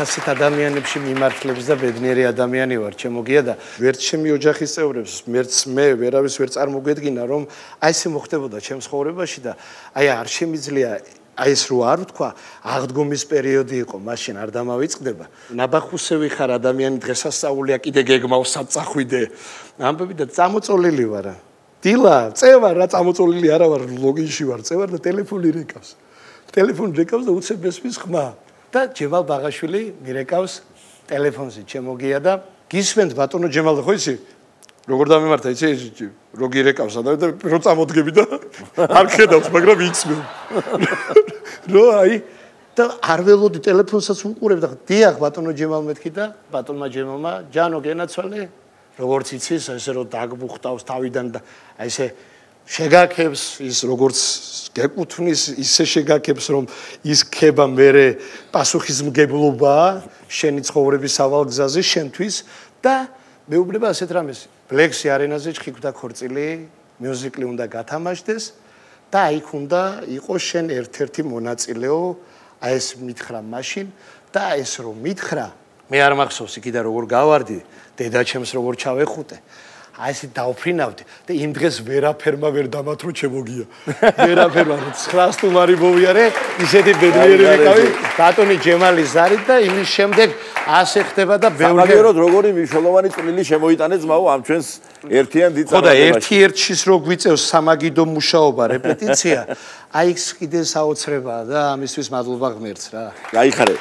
ასეთ ადამიანებში მიმართლებს და ბედნიერი ადამიანი ვარ, ჩემოგია და ვერც ჩემი ოჯახის წევრებს, ვერც მე ვერავის ვერ წარმოგვედგინა, რომ აი ესე მოხდებოდა ჩემს ცხოვრებაში და აი არ შემიძლია აი ეს რო არ ვთქვა, აღდგომის პერიოდი იყო, მაშინ არ დამავიწყდება. ნაბახუსევი ხარ ადამიანი, დღესასწაულია, კიდე გეგმავს საწახვიდე. ამბები და წამოწოლილი ვარ. დილა, წევარ რა წამოწოლილი არა ვარ, ლოგინში ვარ, წევარ და ტელეფონი რეკავს. ტელეფონი რეკავს და უცებ ესმის ხმა. და ჯემალ ბაღაშვილი მირეკავს ტელეფონზე, ჩემოგია და გისმენთ ბატონო ჯემალ ხო იცი? როგორ დამემართა იცი? როგი რეკავს და რო წამოდგები და არ ხედავს, მაგრამ იცმენ. რო აი და არ ველოდი ტელეფონსაც უყურებ და დიახ ბატონო ჯემალ მეთქი და ბატონმა ჯემალმა ჯანო გენაცვალე როგორც იცის ესე რომ დაგბუხტავს თავიდან და აი ესე შეგაქებს ის როგორც გეკუთვნის ისე შეგაქებს რომ ის ხება მერე პასუხისმგებლობაა შენი ცხოვრების სავალგზაზე შენთვის და მეუბნება ასეთ რამეს ბლექსი არენაზე ჩხიკვდა ქორწილი მიუზიკლი უნდა გათამაშდეს და იქ უნდა იყოს შენ ერთ-ერთი მონაწილეო აი ეს მითხრა მაშინ და ეს რომ მითხრა მე არ მახსოვს იქიდან როგორ გავარდი დედაჩემს როგორ ჩავეხუტე აი ესე დავფრინავდი და იმ დღეს ვერაფერმა ვერ დამათრო ჩემოგია ვერაფერმა 9 სტუმარი მოვიარე ისეთი ბედნიერი ვიყავი ბატონი ჯემალი ზარით და იმის შემდეგ ასე ხდება და ბევრად როგორი მნიშვნელოვანი წვლილი შემოიტანე ძმაო ამ ჩვენს ერთიან დიდ ხო და ერთ-ერთშიც რო გვიწევს სამაგიდო მუშაობა რეპეტიცია აი ეს კიდე საოცრებაა და ამისთვის მადლობა ღმერთს რა გაიხარე